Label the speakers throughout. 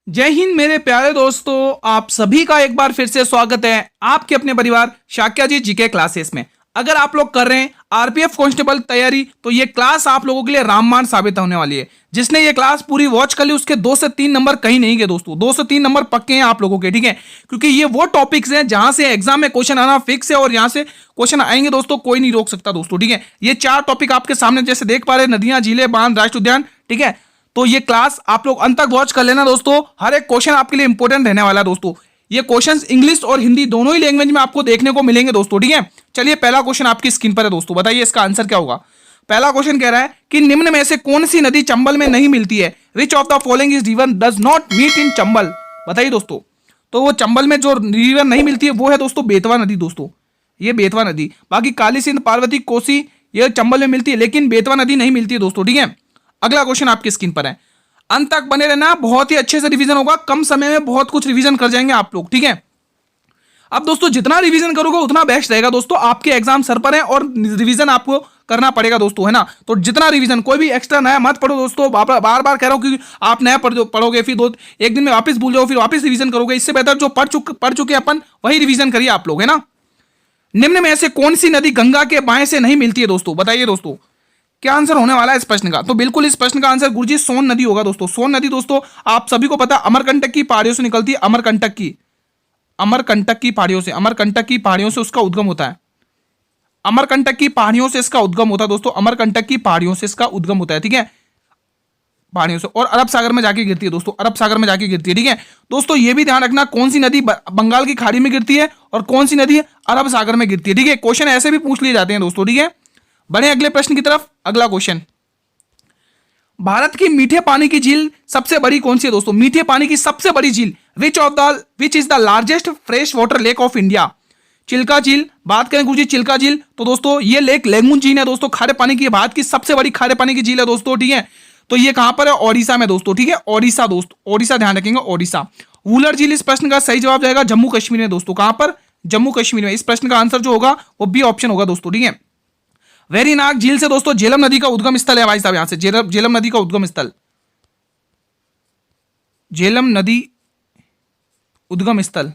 Speaker 1: जय हिंद मेरे प्यारे दोस्तों, आप सभी का एक बार फिर से स्वागत है आपके अपने परिवार शाक्या जी जीके क्लासेस में। अगर आप लोग कर रहे हैं आरपीएफ कांस्टेबल तैयारी तो ये क्लास आप लोगों के लिए रामबाण साबित होने वाली है। जिसने ये क्लास पूरी वॉच कर ली उसके 2 से 3 नंबर कहीं नहीं गए दोस्तों, 2 से 3 नंबर पक्के हैं आप लोगों के, ठीक है। क्योंकि ये वो टॉपिक्स हैं जहां से एग्जाम में क्वेश्चन आना फिक्स है और यहां से क्वेश्चन आएंगे दोस्तों, कोई नहीं रोक सकता दोस्तों, ठीक है। ये 4 टॉपिक आपके सामने जैसे देख पा रहे हैं, नदियां, झीलें, बांध, राष्ट्रीय उद्यान, ठीक है। तो ये क्लास आप लोग अंत तक वॉच कर लेना दोस्तों, हर एक क्वेश्चन आपके लिए इंपॉर्टेंट रहने वाला है दोस्तों। ये क्वेश्चंस इंग्लिश और हिंदी दोनों ही लैंग्वेज में आपको देखने को मिलेंगे दोस्तों, ठीक है। चलिए पहला क्वेश्चन आपकी स्क्रीन पर है दोस्तों, बताइए इसका आंसर क्या होगा। पहला क्वेश्चन कह रहा है कि निम्न में से कौन सी नदी चंबल में नहीं मिलती है। Which of the following is river does not meet in Chambal. बताइए दोस्तों, तो वो चंबल में जो रिवर नहीं मिलती है वो है दोस्तों बेतवा नदी दोस्तों, ये बेतवा नदी। बाकी काली सिंध, पार्वती, कोसी ये चंबल में मिलती है, लेकिन बेतवा नदी नहीं मिलती है दोस्तों, ठीक है। अगला क्वेश्चन आपकी स्क्रीन पर है, अंत तक बने रहना, बहुत ही अच्छे से रिवीजन होगा, कम समय में बहुत कुछ रिवीजन कर जाएंगे आप लोग, ठीक है। अब दोस्तों जितना रिवीजन करोगे उतना बेस्ट रहेगा दोस्तों, आपके एग्जाम सर पर है और रिवीजन आपको करना पड़ेगा दोस्तों, है ना। तो जितना रिवीजन, कोई भी एक्स्ट्रा नया मत पढ़ो दोस्तों, बार बार कह रहा हूं कि आप नया पढ़ोगे फिर एक दिन में वापस भूल जाओ, फिर वापस रिवीजन करोगे। इससे बेहतर जो पढ़ चुके अपन वही रिवीजन करिए आप लोग, है ना। निम्न में से कौन सी नदी गंगा के बाएं से नहीं मिलती है दोस्तों, बताइए दोस्तों क्या आंसर होने वाला है इस प्रश्न का। तो बिल्कुल इस प्रश्न का आंसर गुरुजी सोन नदी होगा दोस्तों। सोन नदी दोस्तों आप सभी को पता है अमरकंटक की पहाड़ियों से निकलती है, अमरकंटक की पहाड़ियों से उसका उद्गम होता है। अमरकंटक की पहाड़ियों से इसका उद्गम होता है दोस्तों, अमरकंटक की पहाड़ियों से इसका उद्गम होता है, ठीक है, पहाड़ियों से, और अरब सागर में जाके गिरती है दोस्तों, अरब सागर में जाके गिरती है, ठीक है। दोस्तों ये भी ध्यान रखना कौन सी नदी बंगाल की खाड़ी में गिरती है और कौन सी नदी अरब सागर में गिरती है, ठीक है। क्वेश्चन ऐसे भी पूछ लिए जाते हैं दोस्तों, ठीक है। बढ़े अगले प्रश्न की तरफ। अगला क्वेश्चन, भारत की मीठे पानी की झील सबसे बड़ी कौन सी है दोस्तों। मीठे पानी की सबसे बड़ी झील, which is the largest fresh water lake of India. Chilika झील, बात करें गुरुजी चिल्का झील तो दोस्तों ये लेक लेंगुन झील है दोस्तों, खारे पानी की, भारत की सबसे बड़ी खारे पानी की झील है दोस्तों, ठीक है। तो ये कहां पर है, ओडिशा में दोस्तों, ठीक है, ओडिशा दोस्तों, ओडिशा ध्यान रखेंगे, ओडिशा। वुलर झील इस प्रश्न का सही जवाब जाएगा जम्मू कश्मीर में दोस्तों, कहां पर, जम्मू कश्मीर में। इस प्रश्न का आंसर जो होगा वो बी ऑप्शन होगा दोस्तों, ठीक है। वेरीनाग झील से दोस्तों झेलम नदी का उद्गम स्थल है भाई साहब, यहां से झेलम नदी का उद्गम स्थल, झेलम नदी उद्गम स्थल,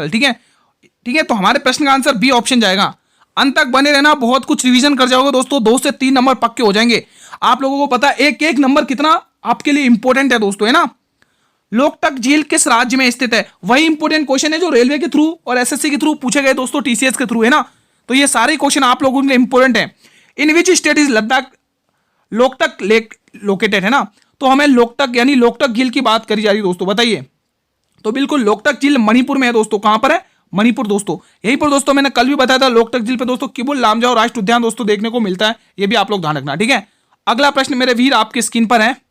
Speaker 1: ठीक है, ठीक है। तो हमारे प्रश्न का आंसर बी ऑप्शन जाएगा। अंत तक बने रहना, बहुत कुछ रिवीजन कर जाओगे दोस्तों, 2 से 3 नंबर पक्के हो जाएंगे। आप लोगों को पता है एक एक नंबर कितना आपके लिए इंपॉर्टेंट है दोस्तों, है ना। लोकटक झील किस राज्य में स्थित है, वही इंपॉर्टेंट क्वेश्चन है जो रेलवे के थ्रू और एसएससी के थ्रू पूछे गए दोस्तों, टीसीएस के थ्रू, है ना। तो ये सारे क्वेश्चन आप लोगों के लिए इंपॉर्टेंट है। In which state is Ladakh Loktak lake located, है ना। तो हमें लोकटक यानी लोकटक झील की बात करी जा रही है दोस्तों, बताइए। तो बिल्कुल लोकटक झील मणिपुर में है दोस्तों, कहां पर है, मणिपुर दोस्तों। यहीं पर दोस्तों मैंने कल भी बताया था लोकटक झील पे दोस्तों किबुल लामजाओ राष्ट्रीय उद्यान दोस्तों देखने को मिलता है, ये भी आप लोग ध्यान रखना, ठीक है। अगला प्रश्न मेरे वीर आपकी स्क्रीन पर है।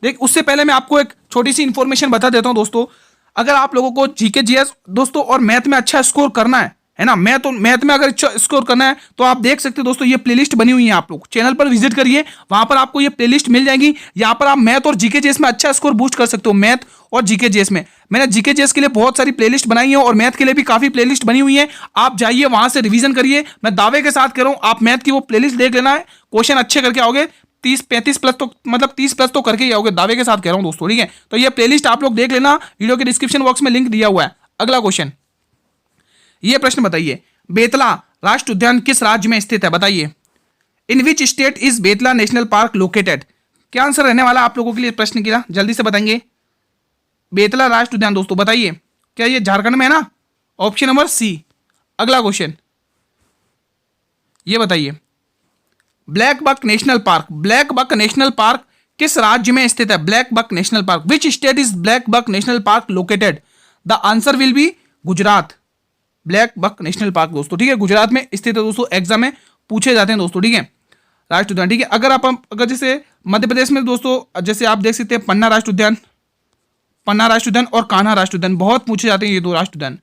Speaker 1: देख उससे पहले मैं आपको एक छोटी सी इंफॉर्मेशन बता देता हूं दोस्तों। अगर आप लोगों को जीके जीएस दोस्तों और मैथ में अच्छा स्कोर करना है ना, मैथ में अगर अच्छा स्कोर करना है तो आप देख सकते हैं दोस्तों, ये प्लेलिस्ट बनी हुई है, आप लोग चैनल पर विजिट करिए, वहां पर आपको ये प्लेलिस्ट मिल जाएगी। यहां पर आप मैथ और जीके जीएस में अच्छा स्कोर बूस्ट कर सकते हो, मैथ और जीके जीएस में। मैंने जीके जीएस के लिए बहुत सारी प्लेलिस्ट बनाई है और मैथ के लिए भी काफी प्लेलिस्ट बनी हुई है, आप जाइए वहां से रिवीजन करिए। मैं दावे के साथ कह रहा हूं आप मैथ की वो प्लेलिस्ट देख लेना है, क्वेश्चन अच्छे करके आओगे, 30-35 प्लस तो मतलब 30 प्लस तो करके ही आओगे, दावे के साथ कह रहा हूं दोस्तों, ठीक है। तो ये प्लेलिस्ट आप लोग देख लेना, वीडियो के डिस्क्रिप्शन बॉक्स में लिंक दिया हुआ है। अगला क्वेश्चन, ये प्रश्न बताइए, बेतला राष्ट्रीय उद्यान किस राज्य में स्थित है, बताइए। In which state is Betla national park located. क्या आंसर रहने वाला आप लोगों के लिए प्रश्न की, जल्दी से बताएंगे। बेतला राष्ट्रीय उद्यान दोस्तों बताइए, क्या ये झारखंड में है ना, ऑप्शन नंबर सी। अगला क्वेश्चन, ये बताइए, ब्लैक बक नेशनल पार्क किस राज्य में स्थित है, Blackbuck National Park, which state is Blackbuck National park located. The answer will be Gujarat, Blackbuck National Park दोस्तों, ठीक है, गुजरात में स्थित है दोस्तों, एग्जाम में पूछे जाते हैं दोस्तों, ठीक है, राष्ट्रीय उद्यान, ठीक है। अगर जैसे मध्य प्रदेश में दोस्तों जैसे आप देख सकते हैं पन्ना राष्ट्रीय उद्यान और कान्हा राष्ट्रीय उद्यान बहुत पूछे जाते हैं ये 2 राष्ट्रीय उद्यान,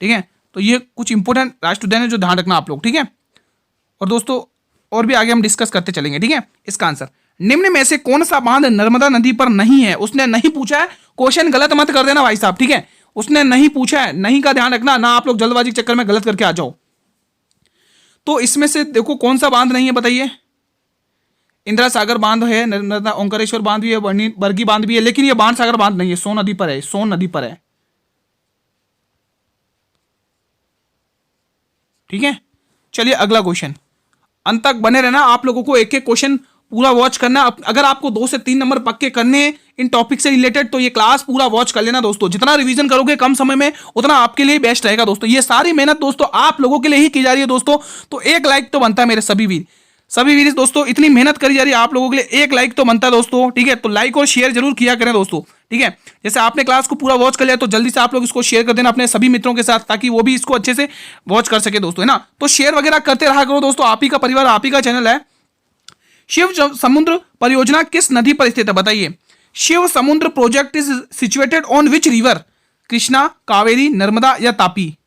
Speaker 1: ठीक है। तो ये कुछ इंपोर्टेंट राष्ट्रीय उद्यान है जो ध्यान रखना आप लोग, ठीक है। और दोस्तों और भी आगे हम डिस्कस करते चलेंगे, ठीक है। इसका आंसर, निम्न में से कौन सा बांध नर्मदा नदी पर नहीं है। उसने नहीं पूछा है, क्वेश्चन गलत मत कर देना भाई साहब, ठीक है। उसने नहीं पूछा है, नहीं का ध्यान रखना ना, आप लोग जल्दबाजी के चक्कर में गलत करके आ जाओ। तो इसमें से देखो कौन सा बांध नहीं है बताइए। इंदिरा सागर बांध है, नर्मदा ओंकारेश्वर बांध भी है, बरगी बांध भी है, लेकिन ये बाण सागर बांध नहीं है, सोन नदी पर है, सोन नदी पर है। ठीक है, चलिए अगला क्वेश्चन। अंत तक बने रहना, आप लोगों को एक एक क्वेश्चन पूरा वॉच करना। अगर आपको 2 से 3 नंबर पक्के करने हैं इन टॉपिक से रिलेटेड तो ये क्लास पूरा वॉच कर लेना दोस्तों। जितना रिवीजन करोगे कम समय में उतना आपके लिए बेस्ट रहेगा दोस्तों। ये सारी मेहनत दोस्तों आप लोगों के लिए ही की जा रही है दोस्तों। तो एक लाइक तो बनता है मेरे सभी वीर दोस्तों, इतनी मेहनत करी जा रही है आप लोगों के लिए, एक लाइक तो बनता है दोस्तों। ठीक है, तो लाइक और शेयर जरूर किया करें दोस्तों। ठीक है, जैसे आपने क्लास को पूरा वॉच कर लिया तो जल्दी से आप लोग इसको शेयर कर देना अपने सभी मित्रों के साथ, ताकि वो भी इसको अच्छे से वॉच कर सके दोस्तों, है ना। तो शेयर वगैरह करते रहा करो दोस्तों, आप ही का परिवार, आप ही का चैनल है। शिव समुद्र परियोजना किस नदी पर स्थित है, बताइए। शिव समुद्र project is situated on which river, Krishna, Kaveri, Narmada या तापी।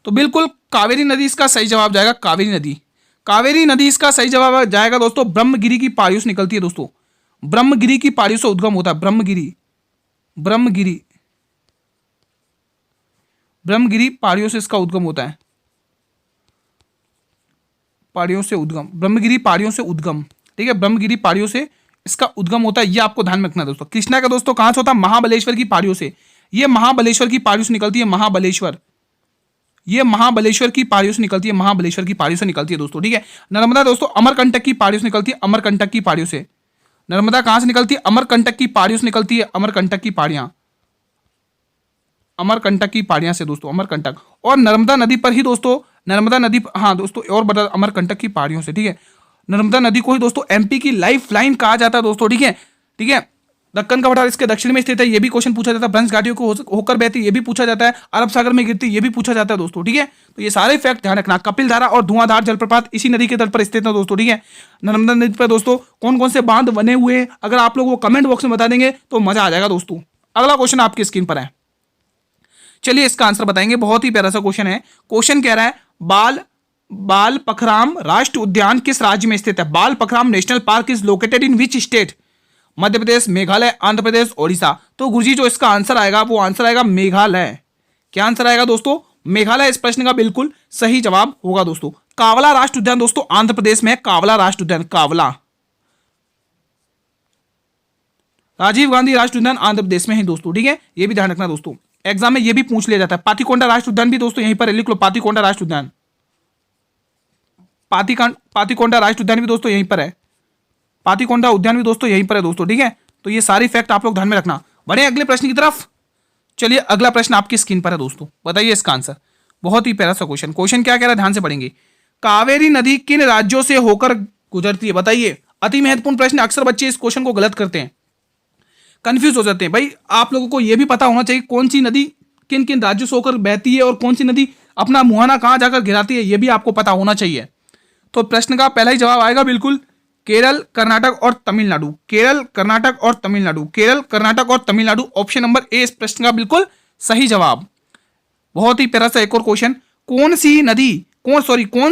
Speaker 1: तो बिल्कुल कावेरी नदी इसका सही जवाब जाएगा, कावेरी नदी। कावेरी नदी इसका सही जवाब जाएगा दोस्तों। ब्रह्मगिरी की पहाड़ियों से निकलती है दोस्तों, ब्रह्मगिरी की पहाड़ियों से उद्गम होता है, ब्रह्मगिरी पहाड़ियों से इसका उद्गम होता है, पहाड़ियों से उद्गम, ब्रह्मगिरी पहाड़ियों से उद्गम। ठीक है, ब्रह्मगिरी पहाड़ियों से इसका उद्गम होता है, ये आपको ध्यान में रखना है दोस्तों। कृष्णा का दोस्तों कहां से होता है, महाबलेश्वर की पहाड़ियों से। ये महाबलेश्वर की पहाड़ियों से निकलती है, महाबलेश्वर, ये महाबलेश्वर की पहाड़ियों से निकलती है, महाबलेश्वर की पहाड़ियों से निकलती है दोस्तों। ठीक है, नर्मदा दोस्तों अमरकंटक की पहाड़ियों से निकलती है, अमरकंटक की पहाड़ियों से। नर्मदा कहां से निकलती है, अमरकंटक की पहाड़ियों से निकलती है, अमरकंटक की पहाड़ियां, अमरकंटक की पहाड़ियां से दोस्तों, अमरकंटक। और नर्मदा नदी पर ही दोस्तों, नर्मदा नदी, हाँ दोस्तों और बता, अमरकंटक की पहाड़ियों से। ठीक है, नर्मदा नदी को ही दोस्तों एमपी की लाइफ लाइन कहा जाता है दोस्तों। ठीक है, ठीक है, दक्कन का पठार इसके दक्षिण में स्थित है, ये भी क्वेश्चन पूछा जाता है। ब्रंश घाटियों को होकर बहती, ये भी पूछा जाता है। अरब सागर में गिरती, ये भी पूछा जाता है दोस्तों। ठीक है, तो ये सारे फैक्ट ध्यान रखना। कपिल धारा और धुआंधार जलप्रपात इसी नदी के तट पर स्थित है दोस्तों। ठीक है, नर्मदा नदी पर दोस्तों कौन कौन से बांध बने हुए हैं अगर आप लोग वो कमेंट बॉक्स में बता देंगे तो मजा आ जाएगा दोस्तों। अगला क्वेश्चन आपकी स्क्रीन पर है, चलिए इसका आंसर बताएंगे। बहुत ही प्यारा सा क्वेश्चन है। क्वेश्चन कह रहा है बाल पखराम राष्ट्रीय उद्यान किस राज्य में स्थित है। Bal Phakram national park is located in which state, Madhya Pradesh, Meghalaya, Andhra Pradesh, Odisha. तो गुरुजी जो इसका आंसर आएगा वो आंसर आएगा मेघालय। क्या आंसर आएगा दोस्तों, मेघालय इस प्रश्न का बिल्कुल सही जवाब होगा दोस्तों। कावला राष्ट्रीय उद्यान दोस्तों आंध्र प्रदेश में है, कावला राष्ट्रीय उद्यान, कावला। राजीव गांधी राष्ट्रीय उद्यान आंध्र प्रदेश में है दोस्तों। ठीक है, ये भी ध्यान रखना दोस्तों, एग्जाम में ये भी पूछ लिया जाता है। पातीकोंडा राष्ट्रीय उद्यान भी दोस्तों यहीं पर है, लिख लो पातीकोंडा राष्ट्रीय उद्यान, पातीकोंडा राष्ट्रीय उद्यान भी दोस्तों यहीं पर है, पातीकोंडा उद्यान भी दोस्तों यहीं पर है दोस्तों। ठीक है, तो ये सारी फैक्ट आप लोग ध्यान में रखना। बढ़े अगले प्रश्न की तरफ। चलिए अगला प्रश्न आपकी स्क्रीन पर है दोस्तों, बताइए इसका आंसर। बहुत ही प्यारा सा क्वेश्चन क्या कह रहा है, ध्यान से पढ़ेंगे। कावेरी नदी किन राज्यों से होकर गुजरती है, बताइए। अति महत्वपूर्ण प्रश्न, अक्सर बच्चे इस क्वेश्चन को गलत करते हैं, कंफ्यूज हो जाते हैं। भाई आप लोगों को यह भी पता होना चाहिए कौन सी नदी किन किन राज्यों से होकर बहती है और कौन सी नदी अपना मुहाना कहां जाकर गिराती है, यह भी आपको पता होना चाहिए। तो प्रश्न का पहला ही जवाब आएगा बिल्कुल केरल, कर्नाटक और तमिलनाडु, केरल, कर्नाटक और तमिलनाडु, केरल, कर्नाटक और तमिलनाडु। ऑप्शन नंबर ए इस प्रश्न का बिल्कुल सही जवाब। बहुत ही प्यारा सा एक और क्वेश्चन, कौन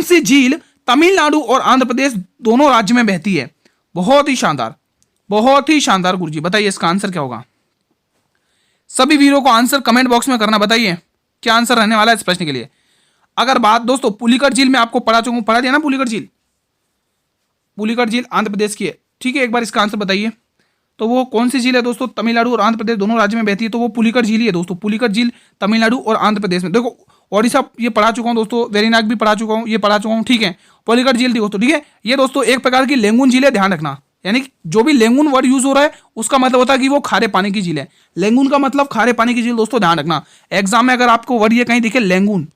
Speaker 1: सी झील तमिलनाडु और आंध्र प्रदेश दोनों राज्य में बहती है। बहुत ही शानदार गुरुजी, बताइए इसका आंसर क्या होगा। सभी वीरों को आंसर कमेंट बॉक्स में करना, बताइए क्या आंसर रहने वाला है इस प्रश्न के लिए। अगर बात दोस्तों पुलिकट झील में आपको पढ़ा दिया ना, पुलिकट झील आंध्र प्रदेश की है। ठीक है, एक बार इसका आंसर बताइए। तो वो कौन सी झील है दोस्तों, तमिलनाडु और आंध्र प्रदेश दोनों राज्य में बहती है, तो वो पुलिकट झील ही है दोस्तों। पुलिकट झील तमिलनाडु और आंध्र प्रदेश में। देखो ओडिशा ये पढ़ा चुका हूं दोस्तों, वेरीनाग भी पढ़ा चुका हूं, ये पढ़ा चुका हूं। ठीक है, पुलिकट झील दोस्तों। ठीक है, ये दोस्तों एक प्रकार की लेंगुन झील है, ध्यान रखना। यानी कि जो भी लेंगुन वर्ड यूज हो रहा है उसका मतलब होता है कि वो खारे पानी की झील है। लेंगुन का मतलब खारे पानी की झील दोस्तों, ध्यान रखना। एग्जाम में अगर आपको वर्ड ये कहीं दिखे लेंगुन,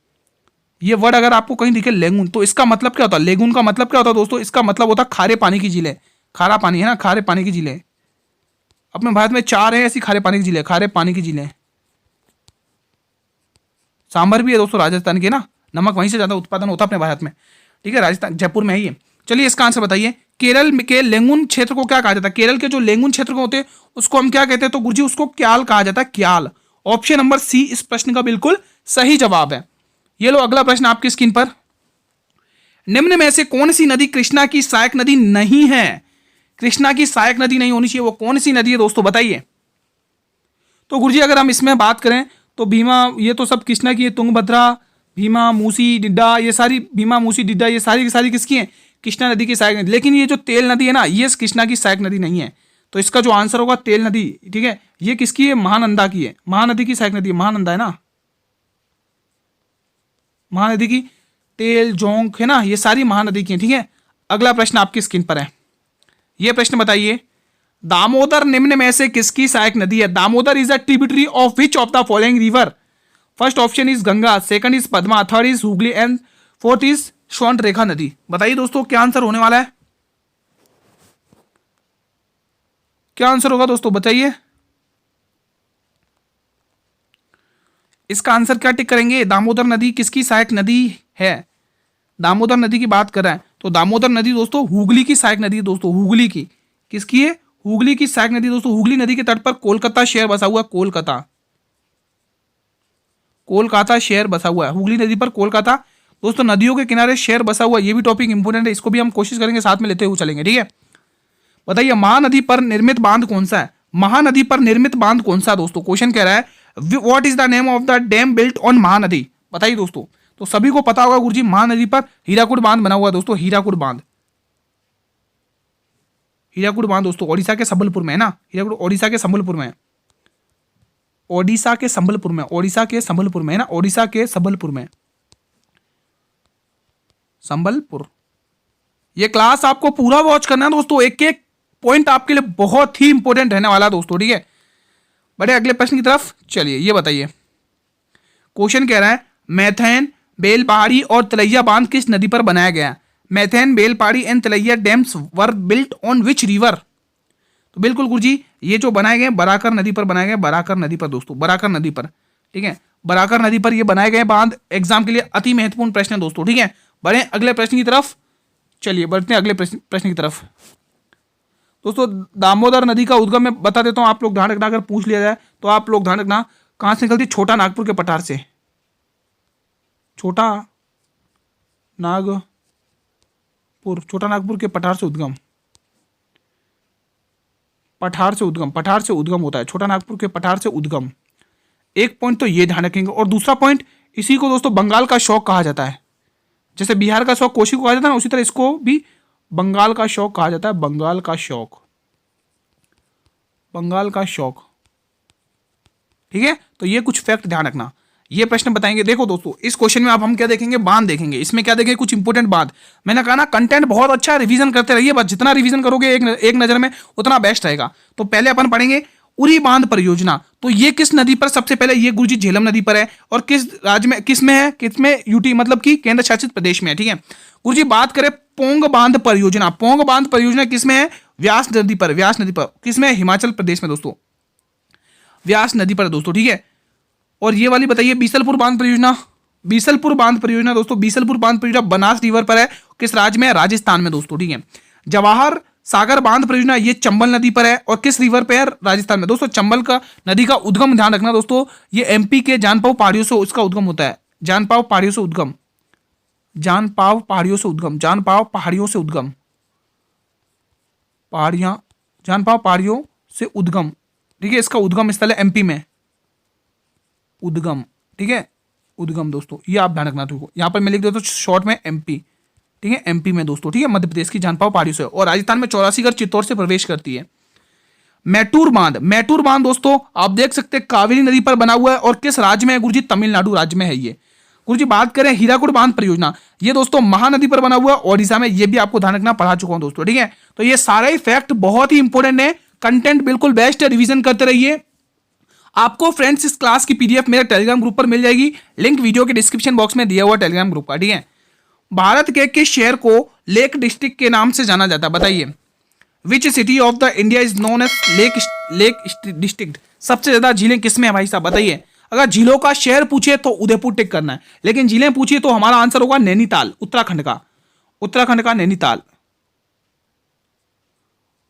Speaker 1: ये वर्ड अगर आपको कहीं दिखे लेंगुन, तो इसका मतलब क्या होता है, लेगुन का मतलब क्या होता है दोस्तों, इसका मतलब होता है खारे पानी की झील है। खारा पानी है ना, खारे पानी की झील है। अपने भारत में 4 है ऐसी खारे पानी की झील है, खारे पानी की झील है। सांबर भी है दोस्तों राजस्थान के ना, नमक वहीं से ज्यादा उत्पादन होता है अपने भारत में। ठीक है, राजस्थान जयपुर में ही है। चलिए इसका आंसर बताइए। केरल के लेंगुन क्षेत्र को क्या कहा जाता है, केरल के जो लेंगुन क्षेत्र को होते हैं उसको हम क्या कहते हैं, तो गुरुजी उसको क्याल कहा जाता है, क्याल। ऑप्शन नंबर सी इस प्रश्न का बिल्कुल सही जवाब है। ये लो अगला प्रश्न आपकी स्क्रीन पर। निम्न में से कौन सी नदी कृष्णा की सहायक नदी नहीं है, कृष्णा की सहायक नदी नहीं होनी चाहिए, वो कौन सी नदी है दोस्तों, बताइए। तो गुरुजी अगर हम इसमें बात करें तो भीमा, ये तो सब कृष्णा की है, तुंगभद्रा, भीमा, मूसी, डिड्डा, ये सारी भीमा, मूसी, डिड्डा ये सारी की सारी किसकी हैं, कृष्णा नदी की सहायक नदी, लेकिन ये जो तेल नदी है ना, ये कृष्णा की सहायक नदी नहीं है। तो इसका जो आंसर होगा तेल नदी, ठीक है, ये किसकी है, महानंदा की है, महानदी की सहायक नदी महानंदा है ना, महानदी की। तेल जोंक है ना, ये सारी महानदी की है, ठीक है। अगला प्रश्न आपकी स्क्रीन पर है, ये प्रश्न बताइए, दामोदर निम्न में से किसकी सहायक नदी है? Damodar is a tributary of which of the following river? First option is Ganga, second is Padma, third is Hooghly and fourth is Swarnarekha नदी। बताइए दोस्तों क्या आंसर होने वाला है, क्या आंसर होगा दोस्तों बताइए। इसका आंसर क्या टिक करेंगे? दामोदर नदी किसकी सहायक नदी है? दामोदर नदी की बात कर रहा है तो दामोदर नदी दोस्तों हुगली की सहायक नदी है दोस्तों, हुगली की, किसकी है? हुगली की सहायक नदी दोस्तों। हुगली नदी के तट पर कोलकाता शहर बसा हुआ है, कोलकाता, कोलकाता शहर बसा हुआ है, हुगली नदी पर कोलकाता दोस्तों, नदियों के किनारे शहर बसा हुआ है। ये भी टॉपिक इंपोर्टेंट है, इसको भी हम कोशिश करेंगे साथ में लेते हुए चलेंगे, ठीक है। बताइए महानदी पर निर्मित बांध कौन सा है? महानदी पर निर्मित बांध कौन सा दोस्तों? क्वेश्चन कह रहा है what is the name of the dam built on Mahanadi. बताइए दोस्तों, तो सभी को पता होगा गुरुजी, महानदी पर हीराकुड बांध बना हुआ है दोस्तों, हीराकुड बांध, हीराकुड बांध दोस्तों ओडिशा के संबलपुर में है ना, हीराकुड ओडिशा के संबलपुर में है, ओडिशा के संबलपुर में, ओडिशा के संबलपुर में है ना, ओडिशा के संबलपुर में, संबलपुर। ये क्लास आपको पूरा वॉच करना है दोस्तों, एक एक पॉइंट आपके लिए बहुत ही इंपॉर्टेंट रहने वाला दोस्तों, ठीक है। बड़े अगले प्रश्न की तरफ चलिए, ये बताइए, क्वेश्चन कह रहा है मैथेन, बेलपहाड़ी और तलैया बांध किस नदी पर बनाया गया? Maithon, Belpahari and Tilaiya dams were built on which river? तो बिल्कुल गुरुजी, ये जो बनाए गए बराकर नदी पर बनाए गए, बराकर नदी पर दोस्तों, बराकर नदी पर, ठीक है, बराकर नदी पर ये बनाए गए बांध। एग्जाम के लिए अति महत्वपूर्ण प्रश्न है दोस्तों, ठीक है। बढ़े अगले प्रश्न की तरफ, चलिए बढ़ते हैं अगले प्रश्न की तरफ दोस्तों। दामोदर नदी का उद्गम मैं बता देता हूं, आप लोग ध्यान रखना, अगर पूछ लिया जाए तो आप लोग ध्यान रखना, कहां से निकलती? छोटा नागपुर के पठार से, छोटा नागपुर, छोटा नागपुर के पठार से उद्गम, पठार से उद्गम, पठार से उद्गम होता है, छोटा नागपुर के पठार से उद्गम। एक पॉइंट तो ये ध्यान रखेंगे, और दूसरा पॉइंट, इसी को दोस्तों बंगाल का शौक कहा जाता है, जैसे बिहार का शौक कोशी को कहा जाता है ना, उसी तरह इसको भी बंगाल का शौक कहा जाता है, बंगाल का शौक, बंगाल का शौक, ठीक है। तो ये कुछ फैक्ट ध्यान रखना, ये प्रश्न बताएंगे। देखो दोस्तों, इस क्वेश्चन में आप हम क्या देखेंगे? बांध देखेंगे। इसमें क्या देखेंगे? कुछ इंपोर्टेंट बांध। मैंने कहा ना, कंटेंट बहुत अच्छा है, रिवीजन करते रहिए, बस जितना रिवीजन करोगे एक नजर में उतना बेस्ट रहेगा। तो पहले अपन पढ़ेंगे उरी बांध परियोजना। तो ये किस नदी पर? सबसे पहले ये गुरुजी झेलम नदी पर है, और किस राज्य में, किस में है? किस में? यूटी मतलब कि केंद्र शासित प्रदेश में है, ठीक है। गुरुजी बात करें पोंग बांध परियोजना, पोंग बांध परियोजना किस में है? व्यास नदी पर, व्यास नदी पर, किस में? हिमाचल प्रदेश में दोस्तों, व्यास नदी पर दोस्तों, ठीक है। और ये वाली बताइए बीसलपुर बांध परियोजना, बीसलपुर बांध परियोजना दोस्तों, बीसलपुर बांध परियोजना बनास रिवर पर है, किस राज्य में है? राजस्थान में दोस्तों, ठीक है। जवाहर सागर बांध परियोजना ये चंबल नदी पर है, और किस रिवर पे है? राजस्थान में दोस्तों। चंबल का नदी का उद्गम ध्यान रखना दोस्तों, ये एमपी के जानपाव पहाड़ियों से उसका उद्गम होता है, जानपाव पहाड़ियों से उद्गम, जानपाव पहाड़ियों से उद्गम, जानपाव पहाड़ियों से उद्गम, पहाड़ियां, जानपाव पहाड़ियों से उद्गम, ठीक है। इसका उद्गम स्थल है एमपी में, उद्गम, ठीक है, उद्गम दोस्तों, ये आप ध्यान रखना। देखो यहाँ पर मैं लिख देता हूँ शॉर्ट में एमपी, ठीक है, एमपी में दोस्तों, ठीक है, मध्य प्रदेश की जानपाव पहाड़ियों से, और राजस्थान में चौरासीगढ़ चित्तौड़ से प्रवेश करती है। मैटूर बांध, मैटूर बांध दोस्तों आप देख सकते हैं कावेरी नदी पर बना हुआ है, और किस राज्य में है गुरुजी? तमिलनाडु राज्य में है ये गुरुजी। बात करें हीराकुड बांध परियोजना, ये दोस्तों महानदी पर बना हुआ है, ओडिशा में, ये भी आपको ध्यान रखना, पढ़ा चुका हूं दोस्तों, ठीक है। तो ये सारे ही फैक्ट बहुत ही इंपॉर्टेंट है, कंटेंट बिल्कुल बेस्ट है, रिवीजन करते रहिए। आपको फ्रेंड्स इस क्लास की पीडीएफ मेरे टेलीग्राम ग्रुप पर मिल जाएगी, लिंक वीडियो के डिस्क्रिप्शन बॉक्स में दिया हुआ टेलीग्राम ग्रुप का, ठीक है। भारत के किस शहर को लेक डिस्ट्रिक्ट के नाम से जाना जाता है? बताइए, which city of the India is known as lake district? सबसे ज्यादा झीलें किसमें है भाई साहब? बताइए। अगर झीलों का शहर पूछे तो उदयपुर टिक करना है, लेकिन झीलें पूछिए तो हमारा आंसर होगा नैनीताल, उत्तराखंड का, उत्तराखंड का नैनीताल,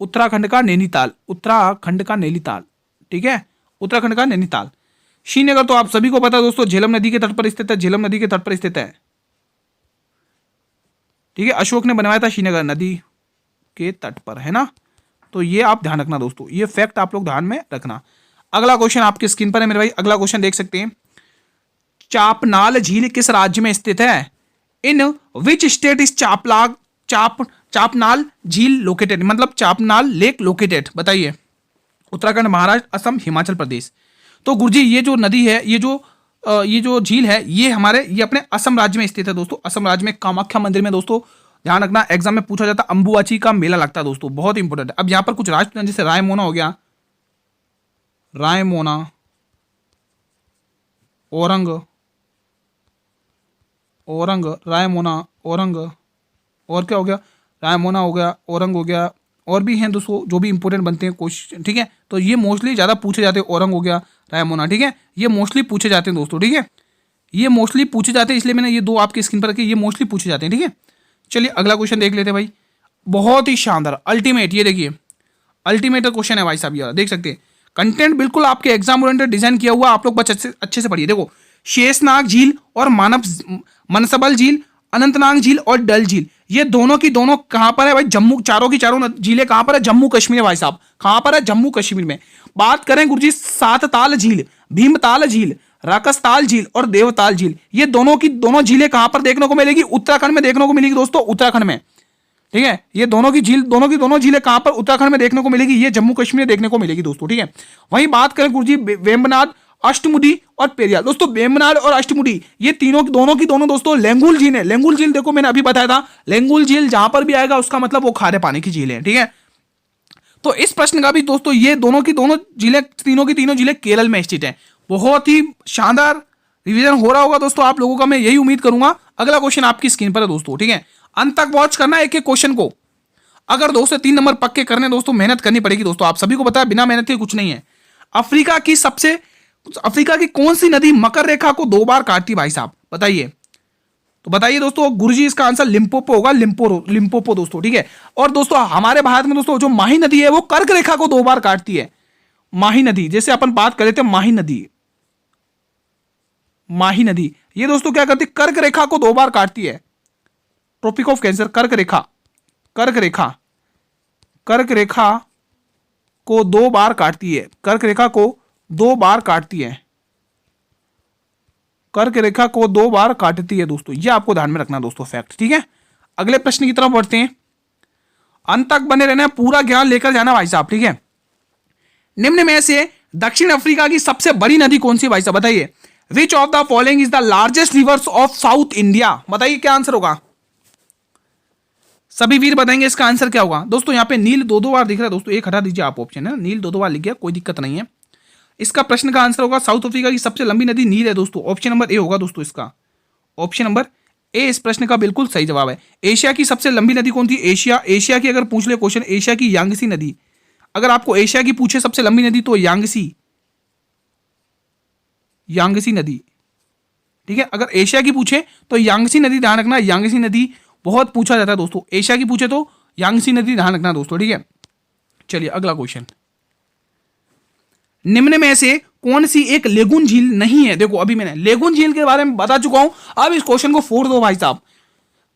Speaker 1: उत्तराखंड का नैनीताल, उत्तराखंड का नैनीताल, ठीक है, उत्तराखंड का नैनीताल। श्रीनगर तो आप सभी को पता है दोस्तों, झेलम नदी के तट पर स्थित है, झेलम नदी के तट पर स्थित है, ठीक है। अशोक ने बनवाया था श्रीनगर नदी के तट पर, है ना। तो ये आप ध्यान रखना दोस्तों, ये फैक्ट आप लोग ध्यान में रखना। अगला क्वेश्चन आपकी स्क्रीन पर है मेरे भाई, अगला क्वेश्चन देख सकते हैं। चापनाल झील किस राज्य में स्थित है? इन विच स्टेट इज चापनाल झील लोकेटेड, मतलब चापनाल लेक लोकेटेड, बताइए। उत्तराखंड, महाराष्ट्र, असम, हिमाचल प्रदेश। तो गुरुजी ये जो नदी है, ये जो झील है, ये अपने असम राज्य में स्थित है दोस्तों। असम राज्य में कामाख्या मंदिर में दोस्तों, ध्यान रखना एग्जाम में पूछा जाता है, अंबुबाची का मेला लगता है दोस्तों, बहुत इंपॉर्टेंट है। अब यहाँ पर कुछ राष्ट्र जैसे रायमोना हो गया, रायमोना, औरंग, रायमोना, औरंग, और क्या हो गया, रायमोना हो गया, औरंग हो गया, और भी हैं दोस्तों जो भी इंपॉर्टेंट बनते हैं क्वेश्चन, ठीक है। तो ये मोस्टली ज़्यादा पूछे जाते हैं, औरंग हो गया, रायमोना, ठीक है, ये मोस्टली पूछे जाते हैं दोस्तों, ठीक है, ये मोस्टली पूछे जाते हैं, इसलिए मैंने ये दो आपकी स्क्रीन पर रखे, ये मोस्टली पूछे जाते हैं, ठीक है। चलिए अगला क्वेश्चन देख लेते हैं भाई, बहुत ही शानदार, अल्टीमेट, ये देखिए अल्टीमेट क्वेश्चन है भाई साहब, ये देख सकते हैं। कंटेंट बिल्कुल आपके एग्जाम ओरिएंटेड डिजाइन किया हुआ, आप लोग बस अच्छे से पढ़िए। देखो, शेषनाग झील और मनसबल झील, अनंतनाग झील और डल झील, ये दोनों की दोनों कहां पर है भाई, जम्मू, चारों की चारों झीलें कहां पर है, जम्मू कश्मीर है भाई साहब, कहां पर है, जम्मू कश्मीर में। बात करें गुरुजी सातताल झील, भीमताल झील, राकसताल झील और देवताल झील, ये दोनों की दोनों झीलें कहां पर देखने को मिलेगी, उत्तराखंड में देखने को मिलेगी दोस्तों, उत्तराखंड में, ठीक है। ये दोनों की दोनों झीलें कहां पर उत्तराखंड में देखने को मिलेगी, ये जम्मू कश्मीर में देखने को मिलेगी दोस्तों, ठीक है। वहीं बात करें गुरुजी वेम्बनाड, अष्टमुडी और पेरियार, दोस्तों वेम्बनाड और अष्टमुडी ये दोनों की दोनों दोस्तों लेंगुल झील है। लेंगुल झील देखो मैंने अभी बताया था, लेंगुल झील जहां पर भी आएगा उसका मतलब वो खारे पानी की झील है, ठीक है। तो इस प्रश्न का भी दोस्तों, ये दोनों की दोनों झीलें, तीनों की तीनों झीलें केरल में स्थित है। बहुत ही शानदार रिवीजन हो रहा होगा दोस्तों आप लोगों का, मैं यही उम्मीद करूंगा। अगला क्वेश्चन आपकी स्क्रीन पर है दोस्तों, ठीक है, अंत तक वॉच करना एक एक क्वेश्चन को। अगर 2 से 3 नंबर पक्के करने दोस्तों, मेहनत करनी पड़ेगी दोस्तों, आप सभी को पता है बिना मेहनत के कुछ नहीं है। अफ्रीका की कौन सी नदी मकर रेखा को 2 बार काटती भाई साहब, बताइए। तो बताइए दोस्तों, गुरुजी इसका आंसर लिम्पोपो होगा, लिम्पोपो दोस्तों, ठीक है। और दोस्तों हमारे भारत में दोस्तों जो माही नदी है वो कर्क रेखा को 2 बार काटती है। माही नदी, जैसे अपन बात कर रहे थे माही नदी, ये दोस्तों क्या करती है, कर्क रेखा को 2 बार काटती है। ट्रॉपिक ऑफ कैंसर, कर्क रेखा को 2 बार काटती है, कर्क रेखा को 2 बार काटती है, कर्क रेखा को 2 बार काटती है दोस्तों, ये आपको ध्यान में रखना दोस्तों, फैक्ट, ठीक है। अगले प्रश्न की तरफ बढ़ते हैं, अंत तक बने रहना, पूरा ज्ञान लेकर जाना भाई साहब, ठीक है। निम्न में से दक्षिण अफ्रीका की सबसे बड़ी नदी कौन सी भाई साहब, बताइए। विच of the following is the largest reverse of south India, बताइए क्या आंसर होगा, सभी वीर बताएंगे इसका आंसर क्या होगा। दोस्तों यहाँ पे नील 2 बार दिख रहा है दोस्तों, एक हटा दीजिए आप, ऑप्शन है ना, नील 2 बार लिख गया, कोई दिक्कत नहीं है। इसका प्रश्न का आंसर होगा साउथ अफ्रीका की सबसे लंबी नदी नील है दोस्तों, ऑप्शन नंबर ए होगा दोस्तों, इसका ऑप्शन नंबर ए इस प्रश्न का बिल्कुल सही जवाब है। एशिया की सबसे लंबी नदी कौन थी, एशिया की अगर पूछ ले क्वेश्चन, एशिया की यांगसी नदी, अगर आपको एशिया की पूछे सबसे लंबी नदी तो यांगसी नदी, ठीक है। अगर एशिया की पूछे तो यांगसी नदी, ध्यान रखना, यांगसी नदी बहुत पूछा जाता है दोस्तों, एशिया की पूछे तो यांगसी नदी, ध्यान रखना दोस्तों, ठीक है। चलिए अगला क्वेश्चन, निम्न में से कौन सी एक लेगुन झील नहीं है, देखो अभी मैंने लेगुन झील के बारे में बता चुका हूं, अब इस क्वेश्चन को फोड़ दो भाई साहब,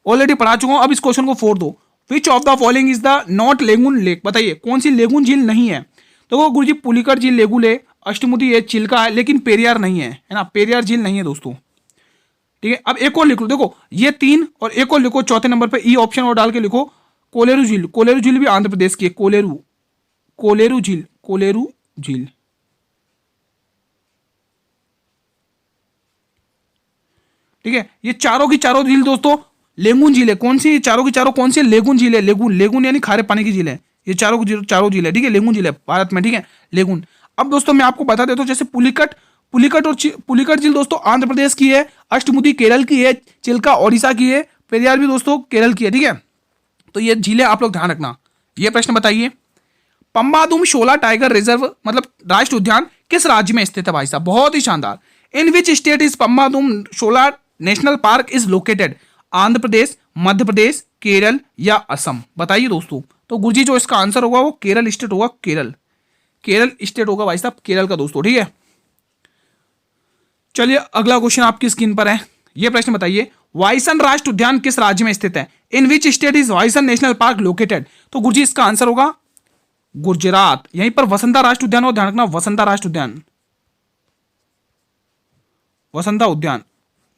Speaker 1: ऑलरेडी पढ़ा चुका हूं, अब इस क्वेश्चन को फोड़ दो। विच of the following is the not lagoon lake, बताइए कौन सी लेगुन झील नहीं है। तो गुरुजी पुलिकट झील लेगुल है, अष्टमुदी है, चिल्का है, लेकिन पेरियार नहीं है, है ना, पेरियार झील नहीं है दोस्तों, ठीक है। अब एक और लिख लो, देखो ये 3 और एक और लिखो, चौथे नंबर पे ई ऑप्शन और डाल के लिखो कोलेरू झील भी आंध्र प्रदेश की है, कोलेरू झील, ठीक है। ये चारों की चारों झील दोस्तों लेगुन झील है, कौन सी, चारों की चारों कौन सी, लेगुन झील है, लेगुन यानी खारे पानी की झील है, ये चारों झील है, ठीक है, लेगुन झील है भारत में, ठीक है, लेगुन। अब दोस्तों मैं आपको बता देता हूं, जैसे पुलिकट झील दोस्तों आंध्र प्रदेश की है, अष्टमुदी केरल की है, चिल्का ओडिशा की है, पेरियार भी दोस्तों केरल की है, ठीक है। तो ये झीलें आप लोग ध्यान रखना। ये प्रश्न बताइए, पंबादुम शोला टाइगर रिजर्व मतलब राष्ट्रीय उद्यान किस राज्य में स्थित है भाई साहब, बहुत ही शानदार। In which state is Pambadum Shola national park is located, Andhra Pradesh, Madhya Pradesh, Kerala या असम, बताइए दोस्तों। तो गुरुजी जो इसका आंसर होगा वो केरल स्टेट होगा, केरल स्टेट होगा भाई साहब, केरल का दोस्तों, ठीक है। चलिए अगला क्वेश्चन आपकी स्क्रीन पर है, यह प्रश्न बताइए, वाइसन राष्ट्रीय उद्यान किस राज्य में स्थित है। In which state is bison national park located. तो गुरुजी इसका आंसर होगा गुजरात। यहीं पर वसंता राष्ट्रीय उद्यान हो, ध्यान रखना, वसंता राष्ट्रीय उद्यान,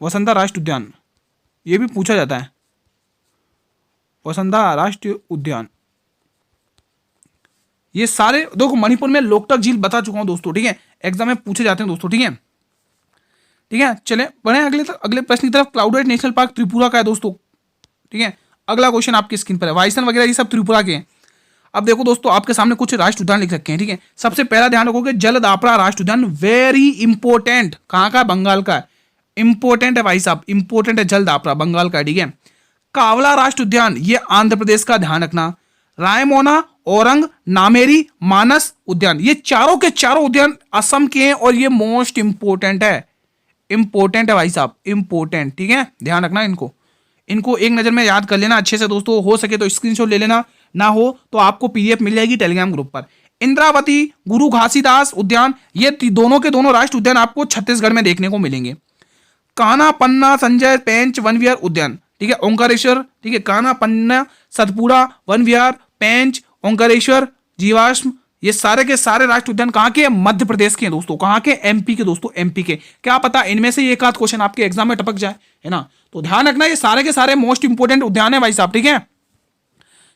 Speaker 1: वसंता राष्ट्रीय उद्यान, ये भी पूछा जाता है। वसुंधरा राष्ट्रीय उद्यान, ये सारे देखो मणिपुर में लोकटक झील बता चुका हूं दोस्तों, ठीक है, एग्जाम में पूछे जाते हैं दोस्तों, ठीक है, ठीक है। चले बढ़े अगले प्रश्न की तरफ। क्लाउडेड नेशनल पार्क त्रिपुरा का है दोस्तों, ठीक है। अगला क्वेश्चन आपकी स्क्रीन पर है, वाइसन वगैरह ये सब त्रिपुरा के हैं। अब देखो दोस्तों आपके सामने कुछ राष्ट्र उद्यान लिख रखे हैं, ठीक है। सबसे पहला ध्यान रखोगे जलदापड़ा राष्ट्र उद्यान, वेरी इंपॉर्टेंट, कहां का, बंगाल का है, इंपॉर्टेंट है भाई साहब, इंपॉर्टेंट है, जलदापड़ा बंगाल का, ठीक है। कावला राष्ट्र उद्यान ये आंध्र प्रदेश का, ध्यान रखना। रायमोना, औरंग, नामेरी, मानस उद्यान, ये चारों के चारों उद्यान असम के हैं और ये मोस्ट इंपोर्टेंट है, इंपोर्टेंट है भाई साहब, इंपोर्टेंट, ठीक है। ध्यान रखना इनको एक नजर में याद कर लेना अच्छे से दोस्तों, हो सके तो स्क्रीनशॉट ले लेना, ना हो तो आपको पीडीएफ मिल जाएगी टेलीग्राम ग्रुप पर। इंद्रावती, गुरु घासीदास उद्यान, ये दोनों के दोनों राष्ट्र उद्यान आपको छत्तीसगढ़ में देखने को मिलेंगे। कान्हा, पन्ना, संजय, पेंच वन विहार उद्यान, ठीक है, ओंकारेश्वर, ठीक है, कान्हा, पन्ना, सतपुड़ा वन विहार, पेंच, ओंकारेश्वर, जीवाश्म, ये सारे के सारे राष्ट्र उद्यान कहाँ के, मध्य प्रदेश के हैं दोस्तों, कहाँ के, एमपी के दोस्तों, एमपी के। क्या पता इनमें से एक आध क्वेश्चन आपके एग्जाम में टपक जाए, है ना, तो ध्यान रखना ये सारे के सारे मोस्ट इंपोर्टेंट उद्यान है भाई साहब, ठीक है।